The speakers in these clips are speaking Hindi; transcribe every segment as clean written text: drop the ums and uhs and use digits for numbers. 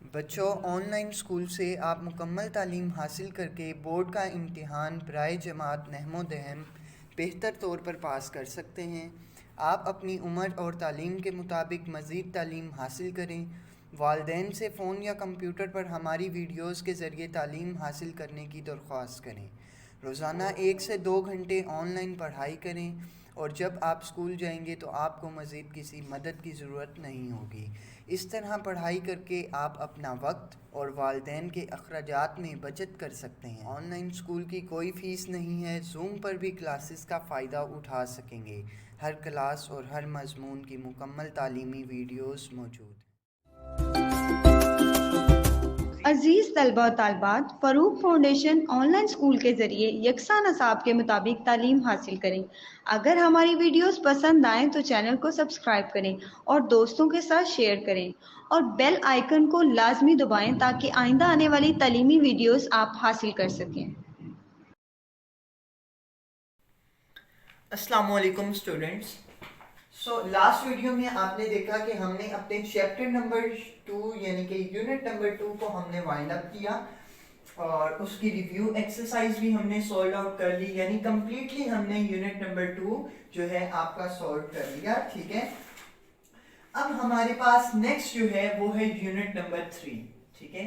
बच्चों, ऑनलाइन स्कूल से आप मुकम्मल तालीम हासिल करके बोर्ड का इम्तिहान बराए जमात नहमोदहम बेहतर तौर पर पास कर सकते हैं। आप अपनी उम्र और तालीम के मुताबिक मज़ीद तालीम हासिल करें। वालदेन से फ़ोन या कंप्यूटर पर हमारी वीडियोस के ज़रिए तालीम हासिल करने की दरख्वास्त करें। रोज़ाना 1 से 2 घंटे ऑनलाइन पढ़ाई करें और जब आप स्कूल जाएंगे तो आपको मज़ीद किसी मदद की ज़रूरत नहीं होगी। इस तरह पढ़ाई करके आप अपना वक्त और वालदेन के अखराजात में बचत कर सकते हैं। ऑनलाइन स्कूल की कोई फ़ीस नहीं है। जूम पर भी क्लासेस का फ़ायदा उठा सकेंगे। हर क्लास और हर मज़मून की मुकम्मल तालीमी वीडियोस मौजूद हैं। अजीज तलबा और तालबात, फ़रूक फाउंडेशन ऑनलाइन स्कूल के ज़रिए यकसा नसाब के मुताबिक तालीम हासिल करें। अगर हमारी वीडियोस पसंद आएँ तो चैनल को सब्सक्राइब करें और दोस्तों के साथ शेयर करें और बेल आइकन को लाजमी दबाएं ताकि आइंदा आने वाली तालीमी वीडियोस आप हासिल कर सकें। अस्सलाम वालेकुम स्टूडेंट्स। लास्ट वीडियो में आपने देखा कि हमने अपने चैप्टर नंबर 2 यानी कि यूनिट नंबर 2 को हमने वाइंड अप किया और उसकी रिव्यू एक्सरसाइज भी हमने सॉल्व आउट कर ली, यानी कंप्लीटली हमने यूनिट नंबर 2 जो है आपका सॉल्व कर लिया। ठीक है, अब हमारे पास नेक्स्ट जो है वो है यूनिट नंबर 3। ठीक है,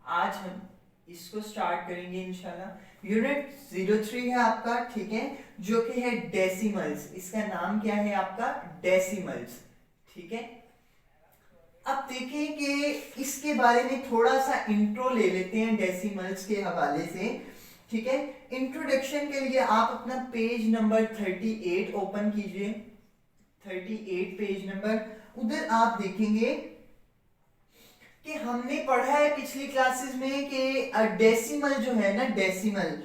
आज हम इसको स्टार्ट करेंगे इंशाल्लाह। यूनिट 03 है आपका, ठीक है, जो कि है डेसिमल्स। इसका नाम क्या है आपका? डेसिमल्स। ठीक है, अब देखें कि इसके बारे में थोड़ा सा इंट्रो ले लेते हैं डेसिमल्स के हवाले से। ठीक है, इंट्रोडक्शन के लिए आप अपना पेज नंबर 38 ओपन कीजिए। 38 पेज नंबर, उधर आप देखेंगे कि हमने पढ़ा है पिछली क्लासेस में कि डेसिमल जो है ना, डेसिमल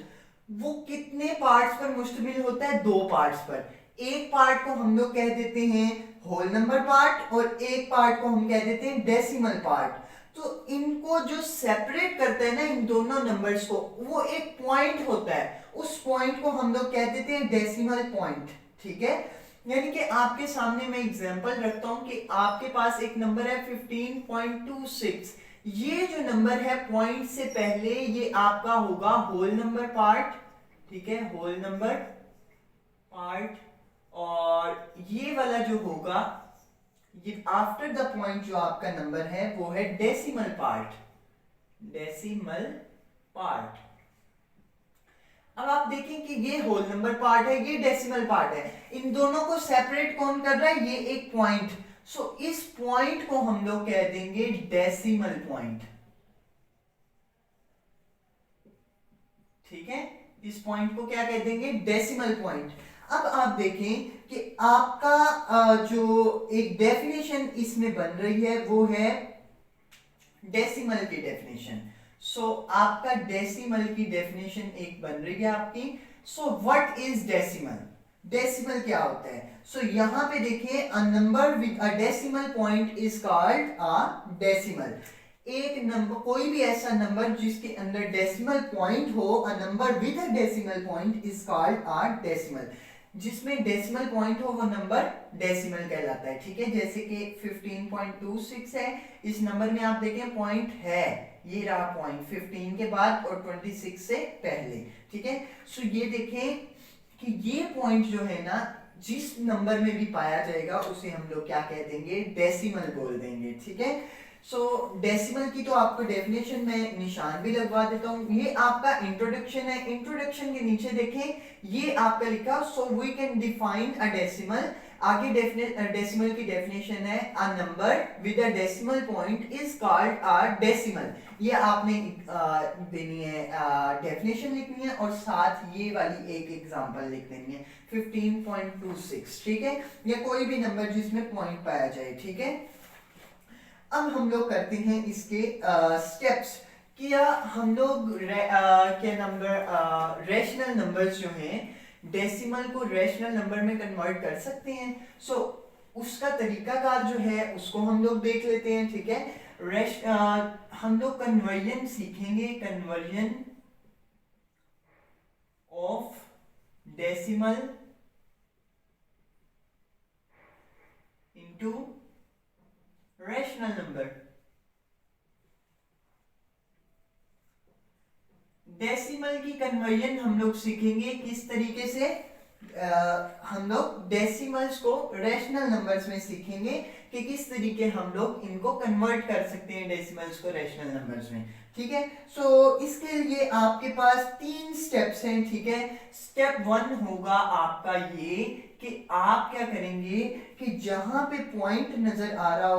वो कितने पार्ट्स पर मुश्तमिल होता है? 2 पार्ट्स पर। एक पार्ट को हम लोग कह देते हैं होल नंबर पार्ट और एक पार्ट को हम कह देते हैं डेसिमल पार्ट। तो इनको जो सेपरेट करता है ना इन दोनों नंबर्स को, वो एक पॉइंट होता है। उस पॉइंट को हम लोग कह देते हैं डेसिमल पॉइंट। ठीक है, यानी कि आपके सामने मैं एग्जांपल रखता हूं कि आपके पास एक नंबर है 15.26। ये जो नंबर है पॉइंट से पहले ये आपका होगा होल नंबर पार्ट। ठीक है, होल नंबर पार्ट। और ये वाला जो होगा, ये आफ्टर द पॉइंट जो आपका नंबर है वो है डेसिमल पार्ट। Decimal part. अब आप देखें कि ये होल नंबर पार्ट है, ये डेसिमल पार्ट है। इन दोनों को सेपरेट कौन कर रहा है? ये एक पॉइंट। सो इस पॉइंट को हम लोग कह देंगे डेसिमल पॉइंट। ठीक है, इस पॉइंट को क्या कह देंगे? Decimal point. अब आप देखें कि आपका जो एक डेफिनेशन इसमें बन रही है वो है डेसिमल की डेफिनेशन। आपका डेसिमल की डेफिनेशन एक बन रही है आपकी। What is decimal? डेसिमल क्या होता है? यहां पे देखिए, अ number with a decimal point is called a decimal. एक नंबर, कोई भी ऐसा नंबर जिसके अंदर डेसिमल पॉइंट हो, अ number with a decimal point is called a decimal. जिसमें डेसिमल पॉइंट हो वो नंबर डेसिमल कहलाता है। ठीक है, जैसे कि 15.26 है, इस नंबर में आप देखें पॉइंट है, ये रहा पॉइंट 15 के बाद और 26 से पहले। ठीक है, ये देखें कि ये पॉइंट जो है ना, जिस नंबर में भी पाया जाएगा उसे हम लोग क्या कह देंगे? डेसिमल बोल देंगे। ठीक है, डेसिमल की तो आपको डेफिनेशन में निशान भी लगवा देता हूं। ये आपका इंट्रोडक्शन है। इंट्रोडक्शन के नीचे देखें ये आपका लिखा, we can define a decimal. आगे डेसिमल की डेफिनेशन है, a number with a decimal point is called a decimal. ये आपने देनी है, डेफिनेशन लिखनी है और साथ ये वाली एक एग्जांपल लिख देनी है 15.26। ठीक है, या कोई भी नंबर जिसमें पॉइंट पाया जाए। ठीक है, अब हम लोग करते हैं इसके स्टेप्स। क्या हम लोग क्या नंबर रेशनल नंबर्स जो हैं डेसिमल को रेशनल नंबर में कन्वर्ट कर सकते हैं? उसका तरीकाकार जो है उसको हम लोग देख लेते हैं। ठीक है, हम लोग कन्वर्जन सीखेंगे, conversion of decimal into rational number. Decimal की कन्वर्जन हम लोग सीखेंगे किस तरीके से हम लोग डेसिमल्स को रेशनल नंबर्स में सीखेंगे कि किस तरीके हम लोग इनको कन्वर्ट कर सकते हैं डेसिमल्स को रेशनल नंबर्स में। ठीक है, सो इसके लिए आपके पास 3 स्टेप्स हैं। ठीक है, स्टेप 1 होगा आपका ये कि आप क्या करेंगे कि जहां पे पॉइंट नजर आ रहा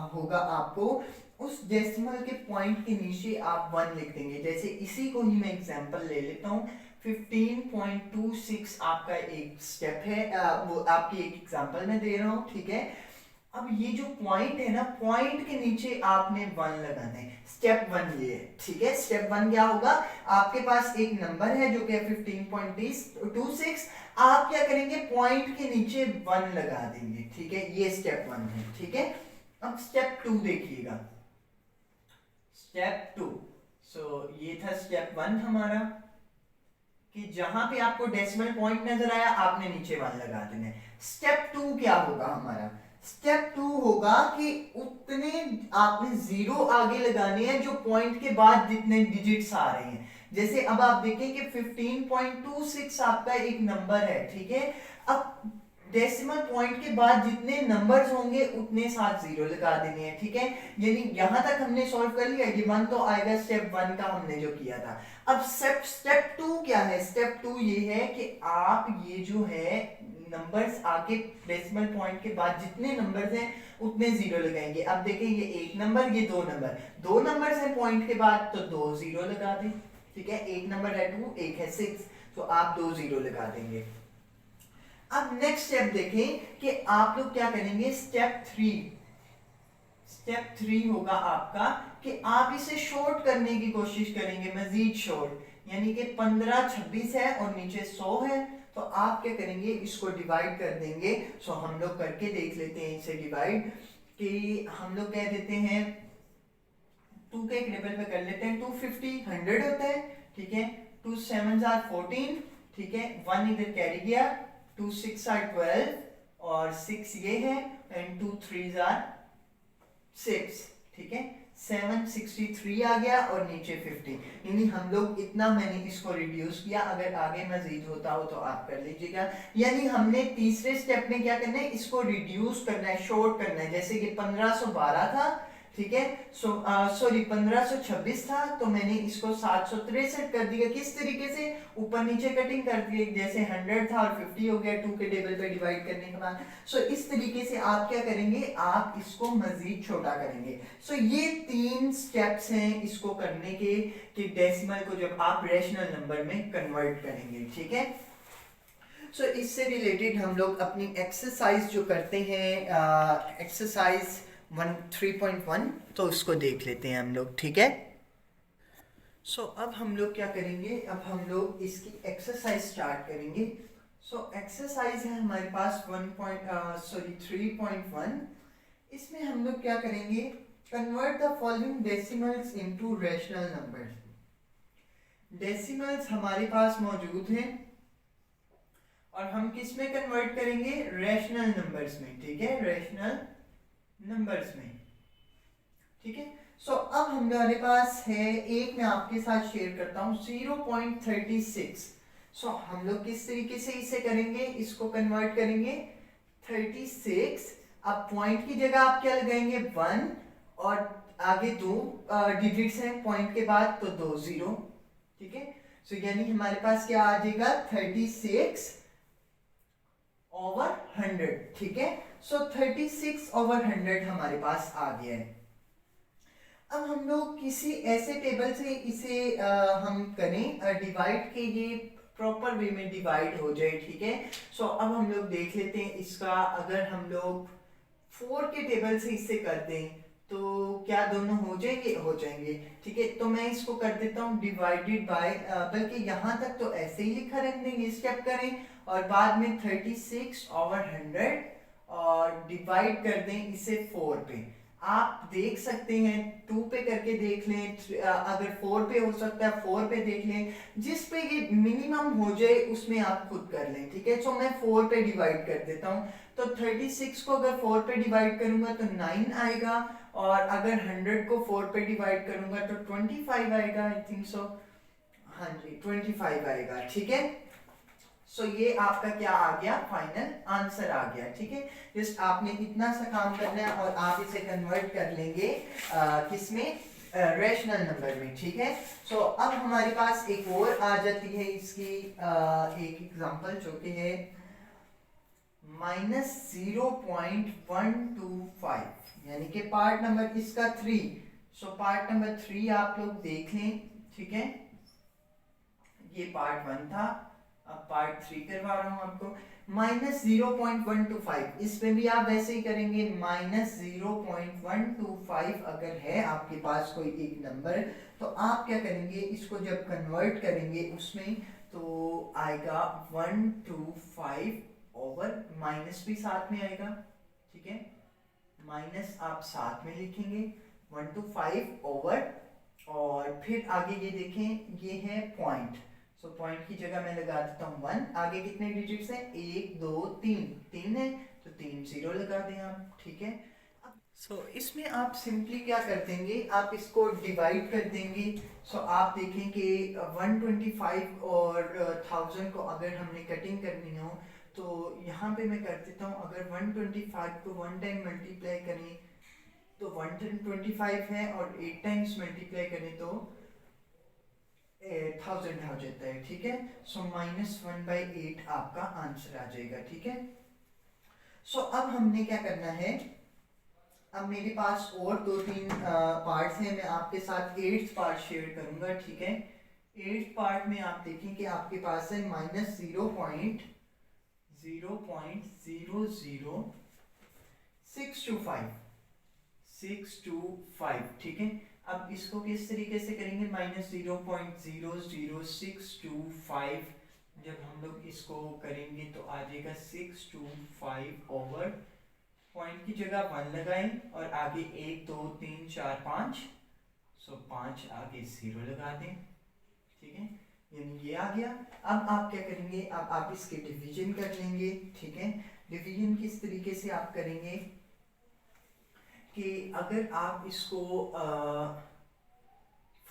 होगा आपको, उस डेसिमल के पॉइंट के नीचे आप 1 लिख देंगे। जैसे इसी को ही मैं एग्जांपल ले लेता हूँ, 15.26 आपका एक स्टेप है, वो आपकी एक एग्जांपल में दे रहा हूँ। ठीक है, अब ये जो पॉइंट है ना, पॉइंट के नीचे आपने 1 लगाना है। स्टेप 1 ये है। ठीक है, स्टेप 1 क्या होगा, आपके पास एक नंबर है जो कि है 15.26, आप क्या करेंगे, पॉइंट के नीचे 1 लगा देंगे। ठीक है, ये स्टेप 1 है। ठीक है, अब स्टेप 2 देखिएगा, स्टेप 2। सो ये था स्टेप 1 हमारा, कि जहां पे आपको डेसिमल पॉइंट नजर आया आपने नीचे 1 लगा देना है। स्टेप 2 क्या होगा हमारा, स्टेप 2 होगा कि उतने आपने 0 आगे लगाने हैं जो पॉइंट के बाद जितने डिजिट्स आ रहे हैं। जैसे अब आप देखें कि 15.26 आपका एक नंबर है। ठीक है, अब डेसिमल पॉइंट के बाद जितने नंबर्स होंगे उतने साथ 0 लगा देने हैं। ठीक है, यानी यहां तक हमने सॉल्व कर लिया, ये 1 तो आएगा स्टेप 1 का हमने जो किया था। अब स्टेप 2 क्या है, स्टेप 2 ये है कि आप ये जो है नंबर्स आगे डेसिमल पॉइंट के बाद जितने नंबर्स हैं उतने 0 लगाएंगे। अब देखें ये एक नंबर, ये दो नंबर्स हैं पॉइंट के बाद, तो 2 0 लगा दें। ठीक है, एक नंबर है 2, एक है 6, तो आप 2 0 लगा देंगे। अब नेक्स्ट स्टेप देखें कि आप लोग क्या करेंगे, स्टेप 3 होगा आपका कि आप इसे शॉर्ट करने की कोशिश करेंगे, मजीद शॉर्ट, यानी कि 15 26 है और नीचे 100 है, तो आप क्या करेंगे, इसको डिवाइड कर देंगे। सो हम लोग करके देख लेते हैं इसे डिवाइड, कि हम लोग कह देते हैं 2 के एक लेवल पे कर लेते हैं, 250 100 होता है। ठीक है, 2 7s are 14। ठीक है, 1 इधर कैरी गया, 2 6 are 12 और 6 ये है, एंड 2 3s are 6। ठीक है, 763 आ गया और नीचे 50, यानी हम लोग इतना, मैंने इसको रिड्यूस किया। अगर आगे मजीद होता हो तो आप कर लीजिएगा। यानी हमने तीसरे स्टेप में क्या करना है, इसको रिड्यूस करना है, शॉर्ट करना है। जैसे कि 1512 था, ठीक है, सॉरी 1526 था, तो मैंने इसको 763 कर दिया। किस तरीके से, ऊपर नीचे कटिंग कर दी, जैसे 100 था और 50 हो गया 2 के टेबल पे डिवाइड करने के बाद। सो इस तरीके से आप क्या करेंगे, आप इसको मजीद छोटा करेंगे। सो ये 3 स्टेप्स हैं इसको करने के, कि डेसिमल को जब आप रेशनल नंबर में कन्वर्ट करेंगे। ठीक है, सो इससे रिलेटेड हम लोग अपनी एक्सरसाइज जो करते हैं, एक्सरसाइज 3.1, तो इसको देख लेते हैं हम लोग। ठीक है, सो अब हम लोग क्या करेंगे, अब हम लोग इसकी एक्सरसाइज स्टार्ट करेंगे। सो एक्सरसाइज है हमारे पास 3.1। इसमें हम लोग क्या करेंगे, convert the following decimals into rational numbers. Decimals हमारे पास मौजूद हैं और हम किस में कन्वर्ट करेंगे, रेशनल नंबर्स में। ठीक है, रेशनल नंबर्स में। ठीक है, सो अब हमारे पास है, एक मैं आपके साथ शेयर करता हूं, 0.36। सो हम लोग किस तरीके से इसे करेंगे, इसको कन्वर्ट करेंगे 36। अब पॉइंट की जगह आप क्या लगाएंगे, 1, और आगे 2 डिजिट्स हैं पॉइंट के बाद, तो 2 0। ठीक है, सो यानी हमारे पास क्या आ जाएगा, 36 ओवर 100। ठीक है, सो 36 ओवर 100 हमारे पास आ गया है। अब हम लोग किसी ऐसे टेबल से इसे हम करें डिवाइड, के ये प्रॉपर वे में डिवाइड हो जाए। ठीक है, सो अब हम लोग देख लेते हैं इसका, अगर हम लोग 4 के टेबल से इसे कर दें तो क्या दोनों हो जाएंगे, हो जाएंगे। ठीक है, तो मैं इसको कर देता हूँ डिवाइडेड बाय, बल्कि यहाँ तक तो ऐसे ही लिखा रहने देंगे, स्टेप करें और बाद में 36 ओवर 100 और डिवाइड कर दें इसे 4 पे। आप देख सकते हैं 2 पे करके देख लें, अगर 4 पे हो सकता है 4 पे देख लें, जिस पे ये मिनिमम हो जाए उसमें आप खुद कर लें। ठीक है, सो मैं 4 पे डिवाइड कर देता हूँ, तो 36 को अगर 4 पे डिवाइड करूंगा तो 9 आएगा, और अगर 100 को 4 पे डिवाइड करूंगा तो 25 आएगा। आई थिंक सो, हाँ जी 25 आएगा, ठीक है। सो ये आपका क्या आ गया, फाइनल आंसर आ गया, ठीक है। जस्ट आपने इतना सा काम करना है और आप इसे कन्वर्ट कर लेंगे किसमें, रेशनल नंबर में, ठीक है। सो अब हमारे पास एक और आ जाती है इसकी एक एग्जांपल जो कि है -0.125, यानी कि पार्ट नंबर इसका 3। सो पार्ट नंबर 3 आप लोग देख लें, ठीक है। ये पार्ट 1 था, अब पार्ट 3 करवा रहा हूं आपको। -0.125, इसमें भी आप वैसे ही करेंगे, -0.125 अगर है आपके पास कोई एक नंबर, तो आप क्या करेंगे, इसको जब कन्वर्ट करेंगे उसमें, तो आएगा 125 ओवर, माइनस भी साथ में आएगा, ठीक है। माइनस आप साथ में लिखेंगे 125 ओवर, और फिर आगे ये देखें, ये है पॉइंट। सो पॉइंट की जगह मैं लगा देता हूँ 1। आगे कितने डिजिट्स हैं, 1 2 3, 3 है तो 3 0 लगा दें आप, ठीक है। सो इसमें आप सिंपली क्या कर देंगे, आप इसको डिवाइड कर देंगे। सो आप देखें कि 125 और 1000 को अगर हमने कटिंग करनी हो, तो यहाँ पे मैं कर देता हूँ, अगर 125 को 1 टाइम मल्टीप्लाई करें तो 125 है, और 8 टाइम्स मल्टीप्लाई करें तो 1000 हो जाता है, ठीक है। सो -1/8 आपका आंसर आ जाएगा, ठीक है। सो अब हमने क्या करना है, अब मेरे पास और 2-3 पार्ट्स हैं, मैं आपके साथ 8th पार्ट शेयर करूंगा, ठीक है। 8th पार्ट में आप देखें कि आपके पास है -0.00625, ठीक है। अब इसको किस तरीके से करेंगे, -0.00625, जब हम लोग इसको करेंगे तो आ जाएगा 625 ओवर, पॉइंट की जगह 1 लगाएं और आगे 1 2 3 4 5, सो 5 आगे 0 लगा दें, ठीक है। यानी ये आ गया। अब आप क्या करेंगे, अब आप इसके डिवीजन कर लेंगे, ठीक है। डिवीजन किस तरीके से आप करेंगे कि अगर आप इसको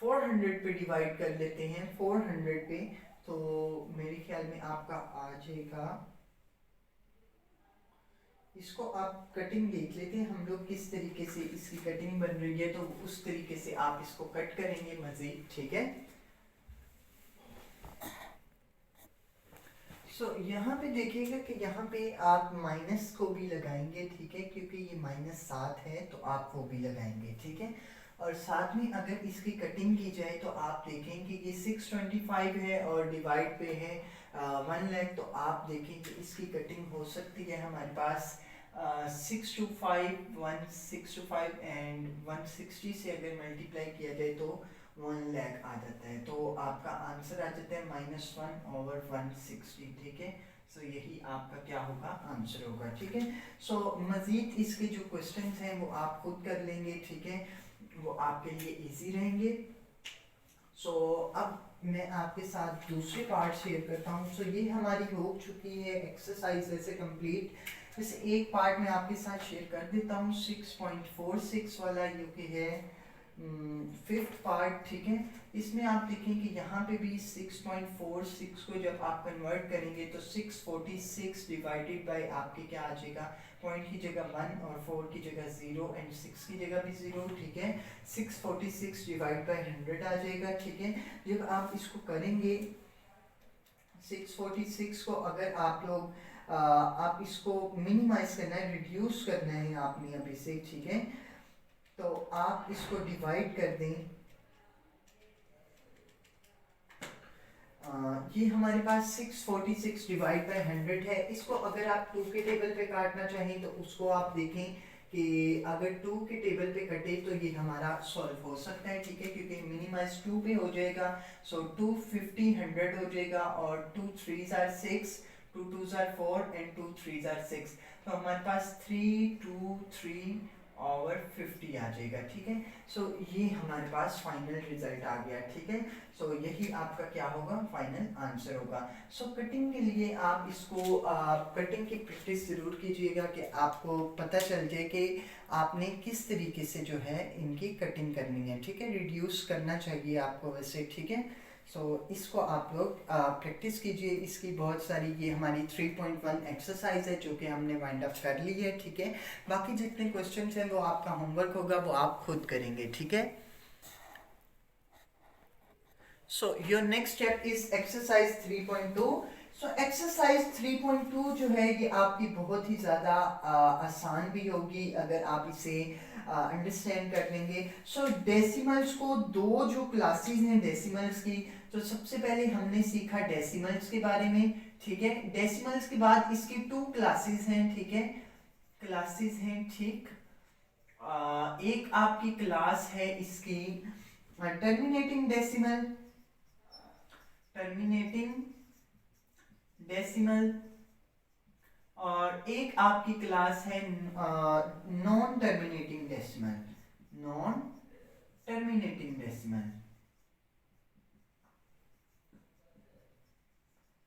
400 पे डिवाइड कर लेते हैं, 400 पे, तो मेरे ख्याल में आपका आ जाएगा, इसको आप कटिंग देख लेते हैं हम लोग किस तरीके से इसकी कटिंग बन रही है, तो उस तरीके से आप इसको कट करेंगे मजीद, ठीक है। सो यहाँ पे देखिएगा कि यहाँ पे आप माइनस को भी लगाएंगे, ठीक है, क्योंकि ये -7 है तो आप वो भी लगाएंगे, ठीक है। और साथ में अगर इसकी कटिंग की जाए तो आप देखें कि ये 625 है और डिवाइड पे है 1 लाख, तो आप देखें कि इसकी कटिंग हो सकती है हमारे पास 625 165 एंड 160 से अगर मल्टीप्लाई किया जाए तो 1 लाख आ जाता है, तो आपका आंसर आ जाता है -1 ओवर 160, ठीक है। सो यही आपका क्या होगा, आंसर होगा, ठीक है। सो मजीद इसके जो क्वेश्चंस हैं वो आप खुद कर लेंगे, ठीक है, वो आपके लिए इजी रहेंगे। सो अब मैं आपके साथ दूसरे पार्ट शेयर करता हूँ। सो ये हमारी हो चुकी है एक्सरसाइज ऐसे कंप्लीट। जैसे एक पार्ट मैं आपके साथ शेयर कर देता हूँ, 6.46 वाला, जो कि है 5th पार्ट, ठीक है। इसमें आप देखें कि यहाँ पे भी 6.46 को जब आप कन्वर्ट करेंगे तो 646 डिवाइडेड बाय आपके क्या आ जाएगा, पॉइंट की जगह 1 और 4 की जगह 0 एंड 6 की जगह भी 0, ठीक है। 646 डिवाइड बाय 100 आ जाएगा, ठीक है। जब आप इसको करेंगे 646 को, अगर आप लोग आप इसको मिनिमाइज करना है, रिड्यूस करना है आपने अभी से, ठीक है, तो आप इसको डिवाइड कर दें। ये हमारे पास 646 डिवाइड बाय 100 है। इसको अगर आप 2 के टेबल पे काटना चाहें तो उसको आप देखें कि अगर 2 के टेबल पे कटे तो ये हमारा सॉल्व हो सकता है, ठीक है, क्योंकि मिनिमाइज 2 पे हो जाएगा। सो 2 50 100 हो जाएगा, और 2 3s are 6, 2 2s are 4 and 2 3s are 6, तो हमारे पास 3 2 3 और 50 आ जाएगा, ठीक है। सो ये हमारे पास फाइनल रिजल्ट आ गया, ठीक है। सो यही आपका क्या होगा, फाइनल आंसर होगा। सो कटिंग के लिए आप इसको कटिंग की प्रैक्टिस ज़रूर कीजिएगा कि आपको पता चल जाए कि आपने किस तरीके से जो है इनकी कटिंग करनी है, ठीक है। रिड्यूस करना चाहिए आपको वैसे, ठीक है। इसको आप लोग प्रैक्टिस कीजिए। इसकी बहुत सारी ये हमारी 3.1 एक्सरसाइज है जो कि हमने वाइंड अप कर ली है, ठीक है। बाकी जितने क्वेश्चन हैं वो आपका होमवर्क होगा, वो आप खुद करेंगे, ठीक है। So your next step is exercise 3.2. So exercise 3.2 जो है ये आपकी बहुत ही ज़्यादा आसान भी होगी अगर आप इसे अंडरस्टैंड कर लेंगे। सो डेसिमल्स को दो जो क्लासेस हैं डेसिमल्स की, तो सबसे पहले हमने सीखा डेसिमल्स के बारे में, ठीक है। डेसिमल्स के बाद इसकी टू क्लासेस हैं, ठीक है, क्लासेस हैं, ठीक। एक आपकी क्लास है इसकी टर्मिनेटिंग डेसिमल, टर्मिनेटिंग डेसिमल, और एक आपकी क्लास है non terminating decimal, non terminating decimal,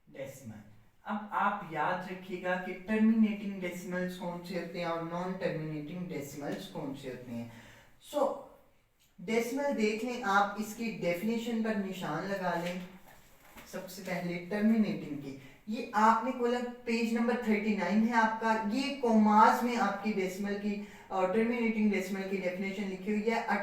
decimal. अब आप याद रखिएगा कि टर्मिनेटिंग डेसिमल्स कौन से होते हैं और नॉन टर्मिनेटिंग डेसिमल्स कौन से होते हैं। सो डेसिमल देख लें आप, इसकी डेफिनेशन पर निशान लगा लें। सबसे पहले टर्मिनेटिंग की, ये आपने खोला पेज नंबर 39 है आपका, ये कोमास में आपकी डेसिमल की टर्मिनेटिंग डेसिमल की डेफिनेशन लिखी हुई है। A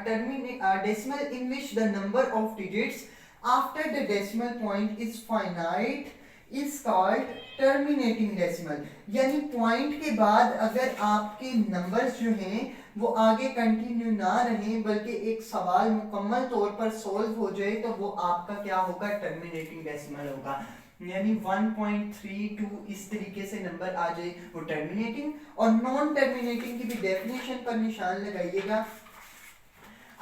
decimal in which the number of digits after the decimal point is finite is called terminating decimal. यानी पॉइंट के बाद अगर आपके नंबर्स जो हैं वो आगे कंटिन्यू ना रहे बल्कि एक सवाल मुकम्मल तौर पर सॉल्व हो जाए तो वो आपका क्या होगा, टर्मिनेटिंग डेसिमल होगा। यानी 1.32 इस तरीके से नंबर आ जाए वो टर्मिनेटिंग। और नॉन टर्मिनेटिंग की भी डेफिनेशन पर निशान लगाइएगा।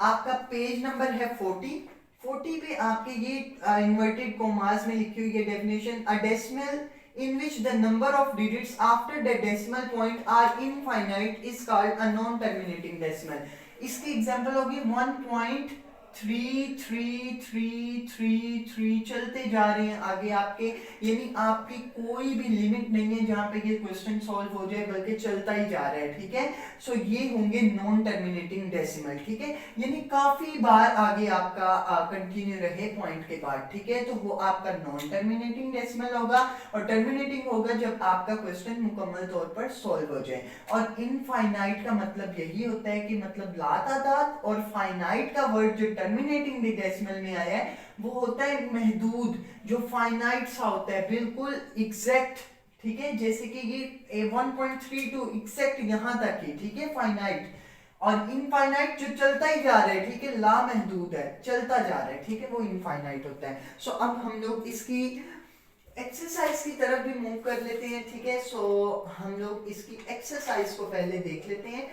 आपका पेज नंबर है 40 पे आपके ये इन्वर्टेड कोमास में लिखी हुई है definition, a decimal in which the number of digits after the decimal point are infinite is called a non-terminating decimal. इसकी एग्जांपल होगी 1.333333 चलते जा रहे हैं आगे आपके, यानी आपकी कोई भी लिमिट नहीं है जहां पे ये क्वेश्चन सॉल्व हो जाए बल्कि चलता ही जा रहा है, ठीक है। सो ये होंगे नॉन टर्मिनेटिंग डेसिमल, ठीक है, यानी काफी बार आगे आपका कंटिन्यू रहे पॉइंट के बाद, ठीक है, तो वो आपका नॉन टर्मिनेटिंग डेसिमल होगा। और टर्मिनेटिंग होगा जब आपका क्वेश्चन मुकम्मल तौर पर सॉल्व हो जाए। और इनफाइनाइट का मतलब यही होता है कि मतलब लातादाद, और फाइनाइट का वर्ड जो टर्मिनेटिंग डेसिमल में आया है वो होता है महदूद, जो फाइनाइट सा होता है, बिल्कुल एग्जैक्ट, ठीक है, जैसे कि ये 1.32 एग्जैक्ट यहां तक ही, ठीक है, फाइनाइट। और इनफाइनाइट जो चलता ही जा रहा है, ठीक है, लामहदूद है, चलता जा रहा है, ठीक है, वो इनफाइनाइट होता है। सो अब हम लोग इसकी एक्सरसाइज की तरफ भी मूव कर लेते हैं, ठीक है। सो हम लोग इसकी एक्सरसाइज को पहले देख लेते हैं,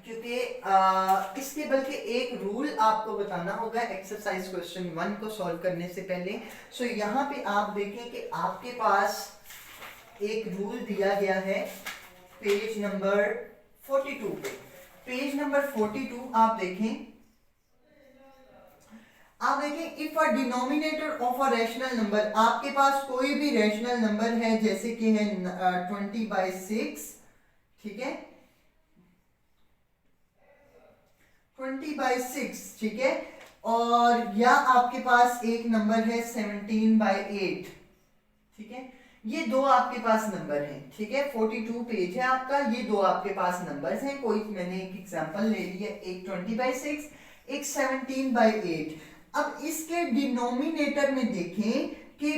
क्योंकि इसके बल्कि एक रूल आपको बताना होगा एक्सरसाइज क्वेश्चन 1 को सॉल्व करने से पहले। सो यहाँ पे आप देखें कि आपके पास एक रूल दिया गया है पेज नंबर 42 पे। पेज नंबर 42 आप देखें, if a denominator of a rational number, आपके पास कोई भी रैशनल नंबर है जैसे कि है 20/6, ठीक है, 20/6, ठीक है, और या आपके पास एक नंबर है 17/8, ठीक है, ये दो आपके पास नंबर हैं, ठीक है, 42 पेज है आपका, ये दो आपके पास नंबर्स हैं। कोई मैंने एक एग्जांपल ले लिया, एक 20/6, एक 17/8। अब इसके डिनोमिनेटर में देखें कि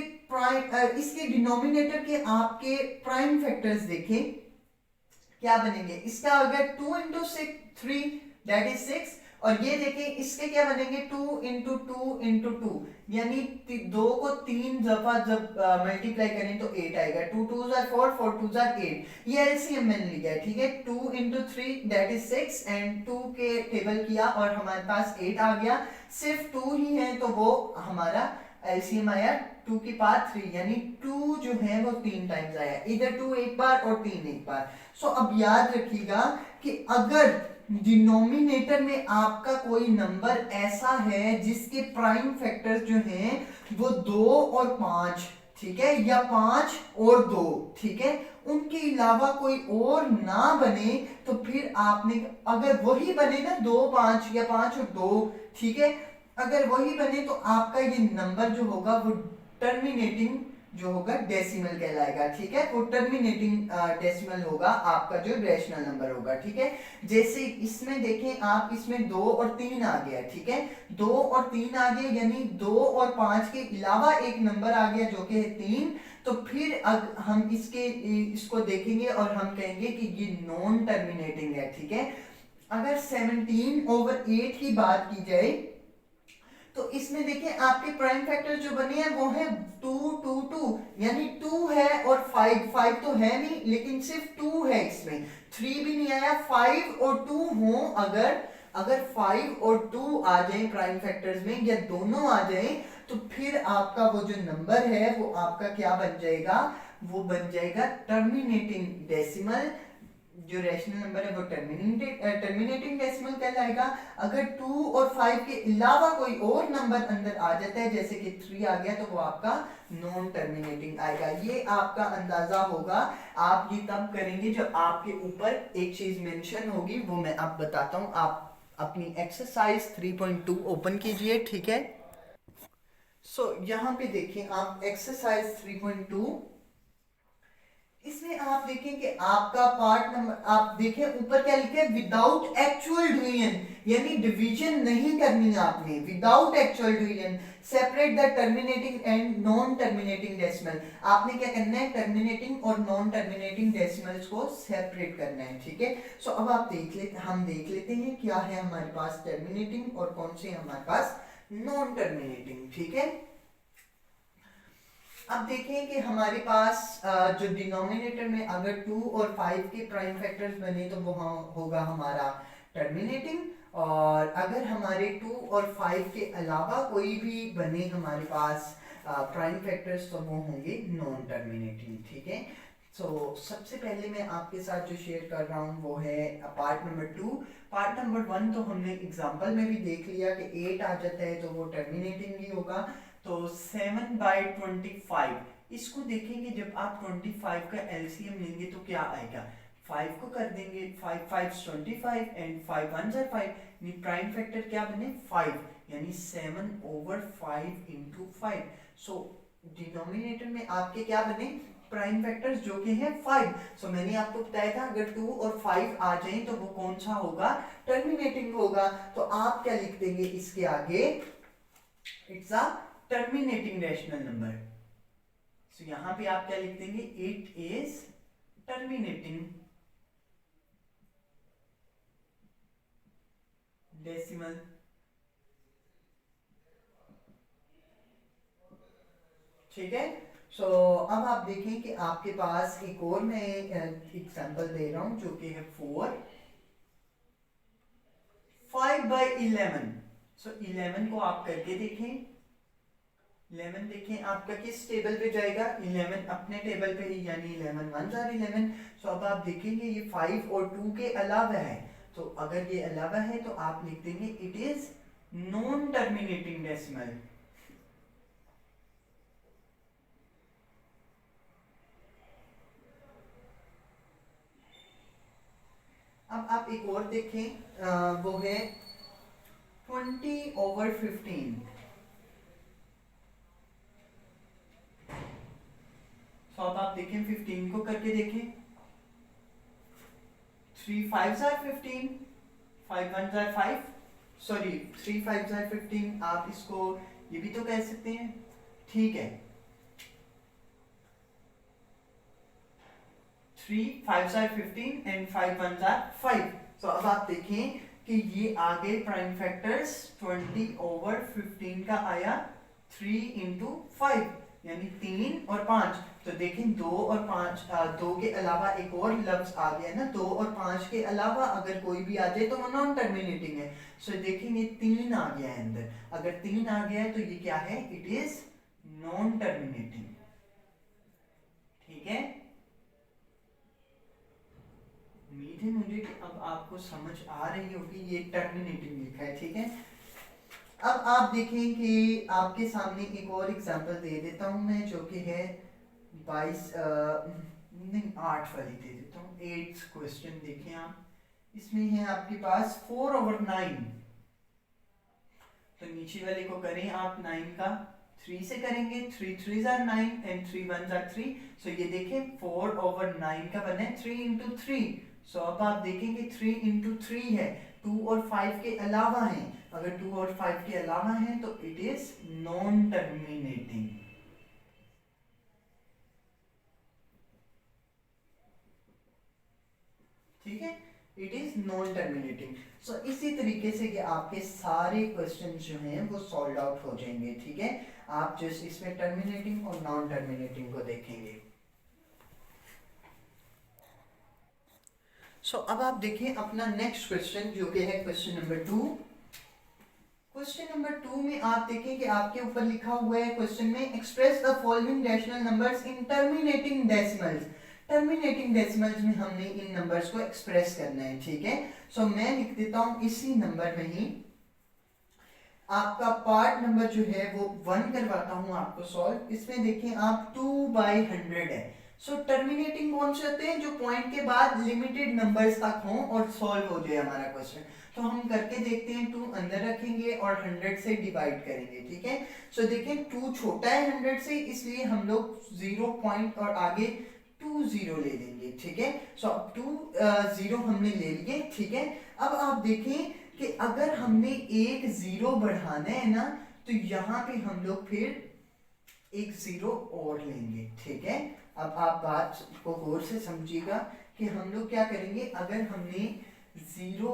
इसके डिनोमिनेटर के आपके प्राइम फैक्टर्स देखें क्या बनेंगे। इसका अगर 2 into 6 3 दैट इज 6, और ये देखें इसके क्या बनेंगे 2 into 2 into 2, यानी दो को 3 दफा जब मल्टीप्लाई करें तो 8 आएगा। 2 2s are 4 4 2s are 8, ये एलसीएम मैंने लिया है, ठीक है। 2 into 3 दैट इज 6 एंड 2 के टेबल किया और हमारे पास 8 आ गया। सिर्फ 2 ही है तो वो हमारा एलसीएम आया 2 की पावर 3, यानी 2 जो है वो 3 टाइम्स आया, इधर 2 एक बार और 3 एक बार। सो अब याद रखिएगा कि अगर डिनोमिनेटर में आपका कोई नंबर ऐसा है जिसके प्राइम फैक्टर्स जो हैं वो 2 और 5, ठीक है, या 5 और 2, ठीक है, उनके अलावा कोई और ना बने, तो फिर आपने अगर वही बने ना 2 5 या 5 और 2, ठीक है, अगर वही बने तो आपका ये नंबर जो होगा वो टर्मिनेटिंग जो होगा डेसिमल कहलाएगा, ठीक है। वो टर्मिनेटिंग डेसिमल होगा आपका जो रैशनल नंबर होगा, ठीक है। जैसे इसमें देखें आप, इसमें 2 और 3 आ गया, ठीक है। 2 और 3 आ गया, यानी 2 और 5 के अलावा एक नंबर आ गया जो कि है 3। तो फिर हम इसको देखेंगे और हम कहेंगे कि ये नॉन टर्मिनेटिंग है, ठीक है। अगर 17/8 की बात की जाए तो इसमें देखिए आपके प्राइम फैक्टर जो बने हैं वो है 2 2 2, यानी 2 है और 5 तो है नहीं, लेकिन सिर्फ 2 है, इसमें 3 भी नहीं आया। 5 और 2 हो, अगर 5 और 2 आ जाए प्राइम फैक्टर्स में या दोनों आ जाए तो फिर आपका वो जो नंबर है वो आपका क्या बन जाएगा, वो बन जाएगा टर्मिनेटिंग डेसिमल। जो रैशनल नंबर है वो टर्मिनेटिंग डेसिमल कहलाएगा। अगर 2 और 5 के अलावा कोई और नंबर अंदर आ जाता है, जैसे कि 3 आ गया, तो वो आपका नॉन टर्मिनेटिंग आएगा। ये आपका अंदाजा होगा, आप ये तब करेंगे जब आपके ऊपर एक चीज मेंशन होगी, वो मैं आप बताता हूँ। आप अपनी एक्सरसाइज 3.2 ओपन कीजिए, ठीक है। यहाँ पे देखिए आप एक्सरसाइज 3.2, इसमें आप देखें कि आपका पार्ट नंबर, आप देखें ऊपर क्या लिखा है, विदाउट एक्चुअल डिवीजन, यानी डिवीजन नहीं करनी है आपने, without actual division separate the terminating and non terminating decimal. आपने क्या करना है, टर्मिनेटिंग और नॉन टर्मिनेटिंग डेसिमल्स को सेपरेट करना है, ठीक है। अब आप हम देख लेते हैं क्या है हमारे पास टर्मिनेटिंग और कौन से हमारे पास नॉन टर्मिनेटिंग, ठीक है। अब देखें कि हमारे पास जो डिनोमिनेटर में अगर 2 और 5 के प्राइम फैक्टर्स बने तो वो होगा हमारा टर्मिनेटिंग, और अगर हमारे 2 और 5 के अलावा कोई भी बने हमारे पास प्राइम फैक्टर्स तो वो होंगे नॉन टर्मिनेटिंग, ठीक है। सबसे पहले मैं आपके साथ जो शेयर कर रहा हूँ वो है पार्ट नंबर 2। पार्ट नंबर 1 तो हमने एग्जांपल में भी देख लिया कि 8 आ जाता है तो वो टर्मिनेटिंग ही होगा। तो 7/25, इसको देखेंगे जब आप 25 का एलसीएम लेंगे तो क्या आएगा, 5 को कर देंगे, 5 5 25 एंड 5 1 5, प्राइम फैक्टर क्या बने 5, यानी 7/5 इंटू 5। डिनोमिनेटर में आपके क्या बने प्राइम फैक्टर्स जो कि है 5। मैंने आपको बताया था अगर 2 और 5 आ जाएं तो वो कौन सा होगा, टर्मिनेटिंग होगा। तो आप क्या लिख देंगे इसके आगे, it's a terminating rational number. यहां पे आप क्या लिख देंगे, इट इज टर्मिनेटिंग डेसिमल, ठीक है। अब आप देखें कि आपके पास एक और मैं एग्जांपल दे रहा हूं जो कि है 4 5/11। 11 को आप करके देखें, 11 देखें आपका किस टेबल पे जाएगा, 11 अपने टेबल पे ही, यानी 11 1 जार 11। अब आप देखेंगे ये 5 और 2 के अलावा है, तो अगर ये अलावा है तो आप लिख देंगे it is non terminating decimal. अब आप एक और देखें, वो है 20/15। अब आप देखें 15 को करके देखें, 3 5 जार 15, 5 1 जार 5, सॉरी 3 5 जार 15, आप इसको ये भी तो कह सकते हैं, ठीक है। 3 5 जार 15 एंड 5 1 जार 5। अब आप देखें कि ये आगे प्राइम फैक्टर्स 20/15 का आया 3 इंटू 5, यानी 3 और 5। तो देखें 2 और 5, 2 के अलावा एक और लफ्ज आ गया ना, 2 और 5 के अलावा अगर कोई भी आ जाए तो वो नॉन टर्मिनेटिंग है। देखेंगे 3 आ गया है अंदर, अगर 3 आ गया है तो ये क्या है, इट इज नॉन टर्मिनेटिंग, ठीक है। उम्मीद है मुझे कि अब आपको समझ आ रही होगी, ये टर्मिनेटिंग लिखा है, ठीक है। अब आप देखें कि आपके सामने एक और एग्जांपल दे देता हूं मैं, जो कि है 22 नहीं 8 वाली दे देता हूं। 8th क्वेश्चन देखें आप, इसमें है आपके पास 4/9। तो नीचे वाले को करें आप 9 का 3 से करेंगे, 3 3 are 9 एंड 3 1 are 3। सो ये देखें 4/9 का बना है 3 into 3। सो अब आप देखेंगे 3 into 3 है, 2 और 5 के अलावा है। अगर 2 और 5 के अलावा है तो इट इज नॉन टर्मिनेटिंग। ठीक है, इट इज नॉन टर्मिनेटिंग। सो इसी तरीके से कि आपके सारे क्वेश्चन जो हैं वो सॉल्व आउट हो जाएंगे। ठीक है, आप जस्ट इसमें टर्मिनेटिंग और नॉन टर्मिनेटिंग को देखेंगे। सो अब आप देखिए अपना नेक्स्ट क्वेश्चन जो कि है क्वेश्चन नंबर 2। क्वेश्चन नंबर 2 में आप देखें कि आपके ऊपर लिखा हुआ है क्वेश्चन में, express the following rational numbers in terminating decimals. Terminating decimals में हमने इन नंबर्स को एक्सप्रेस करना है। ठीक है, सो मैं लिख देता हूं इसी नंबर में ही आपका पार्ट नंबर जो है वो 1 करवाता हूं आपको सॉल्व। इसमें देखें आप 2/100 है। सो टर्मिनेटिंग कौन से होते हैं, जो पॉइंट के बाद लिमिटेड नंबर्स तक हों और सॉल्व हो जाए हमारा क्वेश्चन। तो हम करके देखते हैं, 2 अंदर रखेंगे और 100 से डिवाइड करेंगे। ठीक है, सो देखें 2 छोटा है 100 से, इसलिए हम लोग 0 पॉइंट और आगे 2 0 ले लेंगे। ठीक है, सो अब 2 0 हमने ले लिए। ठीक है, अब आप देखें कि अगर हमने एक 0 बढ़ाना है ना, तो यहाँ पे हम लोग फिर एक 0 और लेंगे। ठीक है, अब आप बात को गौर से समझिएगा कि हम लोग क्या करेंगे, अगर हमने 0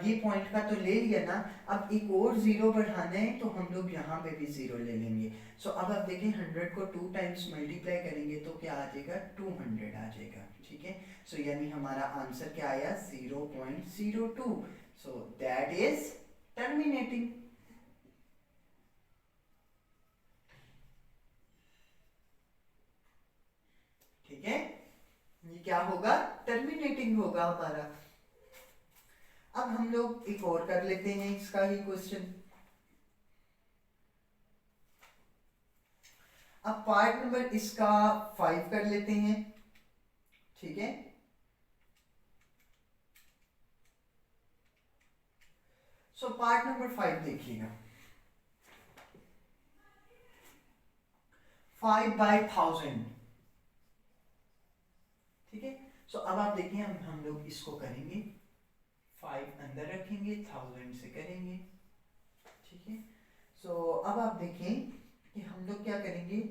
ये पॉइंट का तो ले लिया ना, अब एक और 0 बढ़ाना है तो हम लोग यहाँ पे भी 0 ले लेंगे। सो अब आप देखें 100 को 2 टाइम्स मल्टीप्लाई करेंगे तो क्या आ जाएगा, 200 आ जाएगा। ठीक है, सो यानी हमारा आंसर क्या आया, 0.02। So that is terminating. ठीक है, ये क्या होगा, टर्मिनेटिंग होगा हमारा। अब हम लोग एक और कर लेते हैं इसका ही क्वेश्चन। अब पार्ट नंबर इसका 5 कर लेते हैं। ठीक है, सो पार्ट नंबर 5 देखिएगा, 5/1000। ठीक है, सो अब आप देखिए हम लोग इसको करेंगे, 5 अंदर रखेंगे, 1000 से करेंगे। ठीक है, सो अब आप देखें कि हम लोग क्या करेंगे,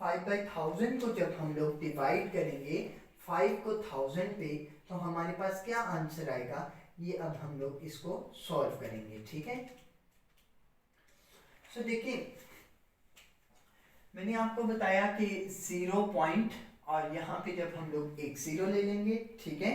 5/1000 को जब हम लोग डिवाइड करेंगे 5 को 1000 पे, तो हमारे पास क्या आंसर आएगा, ये अब हम लोग इसको सॉल्व करेंगे। ठीक है, सो देखिए मैंने आपको बताया कि 0 पॉइंट और यहाँ पे जब हम लोग एक 0 ले लेंगे। ठीक है,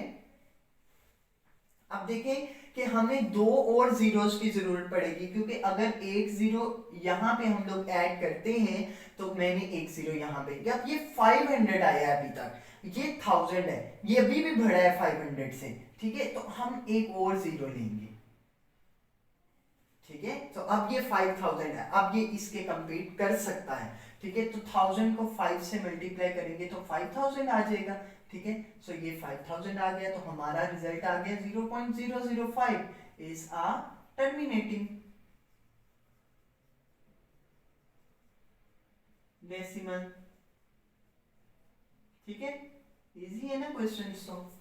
अब देखें कि हमें 2 और जीरोस की जरूरत पड़ेगी, क्योंकि अगर एक 0 यहाँ पे हम लोग ऐड करते हैं तो मैंने एक 0 यहाँ पे, अब ये 500 आया अभी तक, ये 1000 है, ये अभी भी बढ़ा है 500 से। ठीक है, तो हम एक और 0 लेंगे। ठीक है, तो अब ये 5000 है, अब ये इसके कंपीट कर सकता है। ठीक है, तो 1000 को 5 से मल्टीप्लाई करेंगे तो 5000 आ जाएगा। ठीक है, सो ये 5000 आ गया, तो हमारा रिजल्ट आ गया 0.005 इज आ टर्मिनेटिंग डेसिमल। ठीक है, इजी है ना क्वेश्चन। तो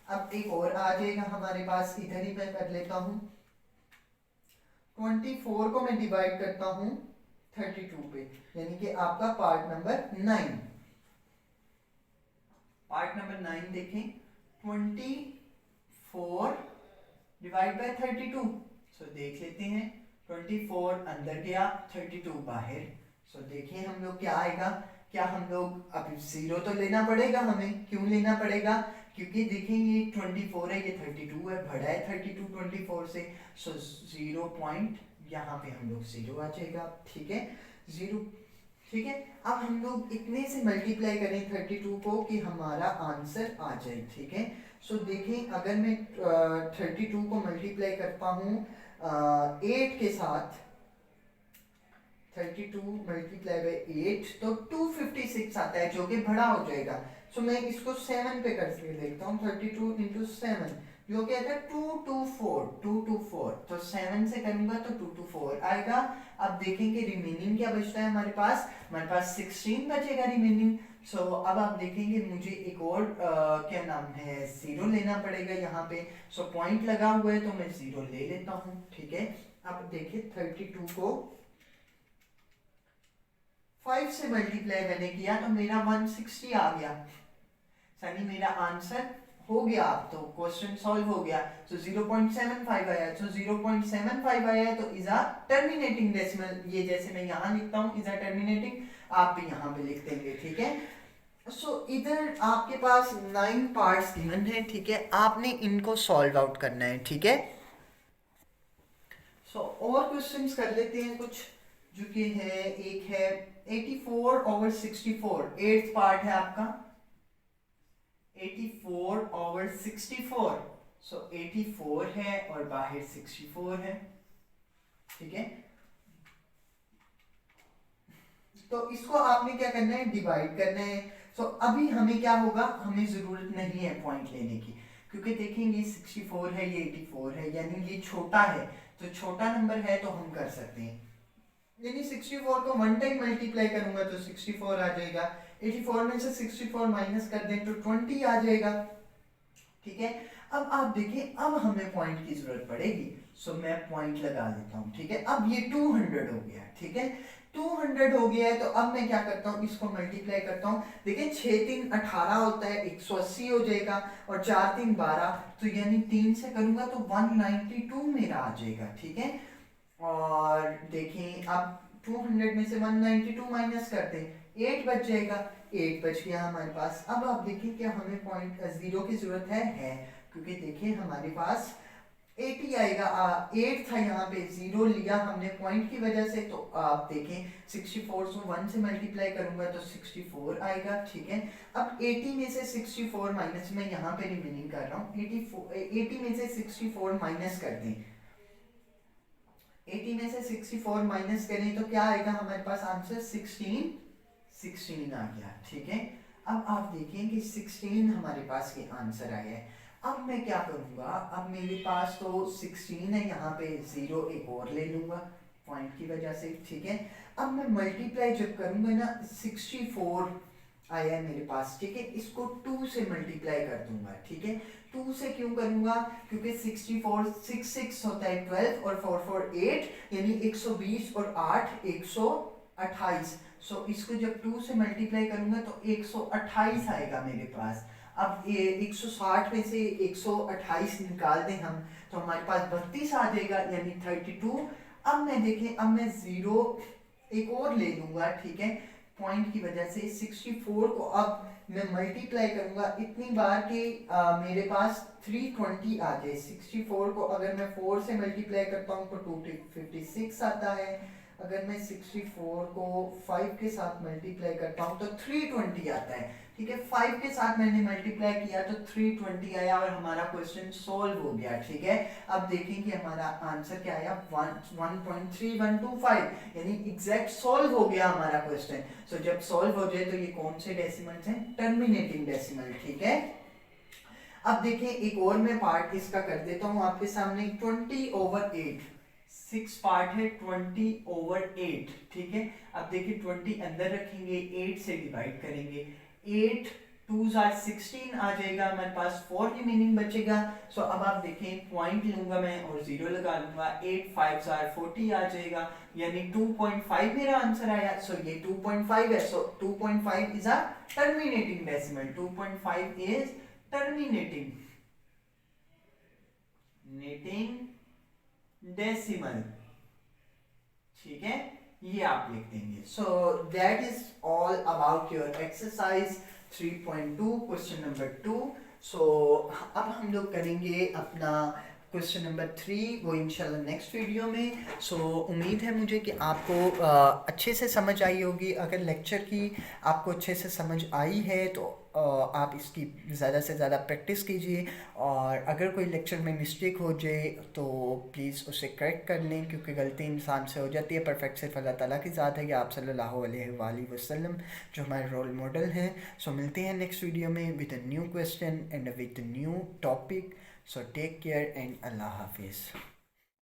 अब एक और आ जाएगा हमारे पास, इधर ही मैं कर लेता हूं, 24 को मैं डिवाइड करता हूं 32 पे, यानी कि आपका पार्ट नंबर 9। पार्ट नंबर 9 देखें, 24 डिवाइड बाय 32। सो देख लेते हैं, 24 अंदर गया, 32 बाहर। सो देखिए हम लोग क्या आएगा, क्या हम लोग अब 0 तो लेना पड़ेगा हमें, क्यों लेना पड़ेगा, क्योंकि देखें ये 24 है, ये 32 है, बढ़ा है 32 24 से। सो 0 पॉइंट यहाँ पे हम लोग 0 आ जाएगा। ठीक है, 0। ठीक है, अब हम लोग इतने से मल्टीप्लाई करें 32 को कि हमारा आंसर आ जाए। ठीक है, सो देखें अगर मैं 32 को मल्टीप्लाई करता हूँ 8 के साथ, 32 मल्टीप्लाई बाई 8 तो 256 आता है, जो कि बड़ा हो जाएगा। सो मैं इसको 7 पे करके देखता हूँ, 32 इंटू 7, जो क्या था 224 तो 7 से करूंगा तो 224 आएगा। अब देखेंगे रिमेनिंग क्या बचता है हमारे पास 16 बचेगा रिमेनिंग। सो अब आप देखेंगे मुझे एक और क्या नाम है जीरो लेना पड़ेगा यहाँ पे। सो पॉइंट लगा हुआ है तो मैं जीरो ले लेता हूँ, ठीक है। अब देखिए 32 को 5 से मल्टीप्लाई मैंने किया तो मेरा 160 आ गया। सनी मेरा आंसर हो गया, अब तो क्वेश्चन सॉल्व हो गया। सो 0.75 आया, सो 0.75 आया है तो इज अ टर्मिनेटिंग डेसिमल। ये जैसे मैं यहाँ लिखता हूँ इज अ टर्मिनेटिंग, आप भी यहाँ पे लिख देंगे, ठीक है। सो इधर आपके पास 9 पार्ट्स गिवन है, ठीक है। आपने इनको सॉल्व आउट करना है, ठीक है। सो और क्वेश्चंस कर लेते हैं कुछ, जो कि है एक है 84/64, 8th पार्ट है आपका 84/64। सो 84 है और बाहर 64 है, ठीक है। तो इसको आपने क्या करना है, डिवाइड करना है। सो अभी हमें क्या होगा, हमें जरूरत नहीं है पॉइंट लेने की, क्योंकि देखेंगे 64 है ये 84 है, यानी ये छोटा है, तो छोटा नंबर है तो हम कर सकते हैं। यानी 64 को 1 टाइम मल्टीप्लाई करूंगा तो 64 आ जाएगा। 84 में से 64 माइनस कर दें तो 20 आ जाएगा, ठीक है। अब आप देखिए अब हमें पॉइंट की जरूरत पड़ेगी। सो मैं पॉइंट लगा देता हूं, ठीक है। अब ये 200 हो गया, ठीक है। 200 हो गया है तो अब मैं क्या करता हूँ, इसको मल्टीप्लाई करता हूँ। देखिए 6 3 18 होता है, 180 हो जाएगा, और 4 3 12, तो यानी 3 से करूंगा तो 192 मेरा आ जाएगा, ठीक है। और देखें अब 200 में से 192 माइनस करते हैं, 8 बच जाएगा, 8 बच गया हमारे पास। अब आप देखिए क्या हमें पॉइंट जीरो की जरूरत है, क्योंकि देखिए हमारे पास 80 आएगा। 8 था यहाँ पे, जीरो लिया हमने पॉइंट की वजह से, तो आप देखें 64 को 1 से मल्टीप्लाई करूंगा तो 64 आएगा, ठीक है। अब 80 में से 64 माइनस, मैं यहाँ पे रिमेनिंग कर रहा हूँ, 80 में से 64 माइनस कर दें, 80 में से 64 माइनस करें तो क्या आएगा हमारे पास आंसर 16 आ गया, ठीक है। अब आप देखें कि 16 हमारे पास ये आंसर आया है। अब मैं क्या करूंगा, अब मेरे पास तो 16 है, यहाँ पे जीरो एक और ले लूंगा पॉइंट की वजह से, ठीक है। अब मैं मल्टीप्लाई जब करूंगा ना, 64 आया है मेरे पास, ठीक है। इसको 2 से मल्टीप्लाई कर दूंगा, ठीक है। 2 से क्यों करूंगा, क्योंकि 64 6 6 होता है 12 और 4 4 8, यानी 120 और 8 128। सो इसको जब 2 से मल्टीप्लाई करूंगा तो 128 आएगा मेरे पास। अब ये 160 में से 128 निकाल दें हम तो हमारे पास 32 आ जाएगा, यानी 32। अब मैं देखें, अब मैं जीरो एक और ले लूंगा, ठीक है, पॉइंट की वजह से। 64 को अब मैं मल्टीप्लाई करूंगा इतनी बार कि मेरे पास 320 आ जाए। 64 को अगर मैं 4 से मल्टीप्लाई करता हूँ तो 256 आता है। अगर मैं 64 को 5 के साथ मल्टीप्लाई करता हूँ तो 320 आता है, ठीक है। 5 के साथ मैंने मल्टीप्लाई किया तो 320 आया और हमारा क्वेश्चन सॉल्व हो गया, ठीक है। अब देखें कि हमारा आंसर क्या आया, 1.3125, यानी एग्जैक्ट सॉल्व हो गया हमारा क्वेश्चन। सो जब सॉल्व हो जाए तो ये कौन से डेसिमल्स हैं, टर्मिनेटिंग डेसिमल, ठीक है। अब देखें एक और मैं पार्ट इसका कर देता हूं आपके सामने, 20/8, 6 पार्ट है 20/8, ठीक है। अब देखिए 20 अंदर रखेंगे, 8 से डिवाइड करेंगे, 8 2s are 16 आ जाएगा हमारे पास, 4 रिमेनिंग बचेगा। सो अब आप देखें पॉइंट लूंगा मैं और जीरो लगा लूंगा, 8 5s are 40 आ जाएगा, यानी 2.5 मेरा आंसर आया। सो ये 2.5 है, सो 2.5 is a terminating decimal, 2.5 is terminating decimal, ठीक है। ये आप लिख देंगे। So that is all about your exercise 3.2 question number 2। सो अब हम लोग करेंगे अपना क्वेश्चन नंबर 3, वो इंशाल्लाह नेक्स्ट वीडियो में। सो उम्मीद है मुझे कि आपको अच्छे से समझ आई होगी। अगर लेक्चर की आपको अच्छे से समझ आई है तो आप इसकी ज़्यादा से ज़्यादा प्रैक्टिस कीजिए, और अगर कोई लेक्चर में मिस्टेक हो जाए तो प्लीज़ उसे करेक्ट कर लें, क्योंकि गलती इंसान से हो जाती है। परफेक्ट सिर्फ अल्लाह ताला की ज़ात है, या आप सल्लल्लाहु अलैहि वसल्लम जो हमारे रोल मॉडल हैं। सो मिलते हैं नेक्स्ट वीडियो में with a new question and with a new topic. So take care and अल्लाह हाफिज़।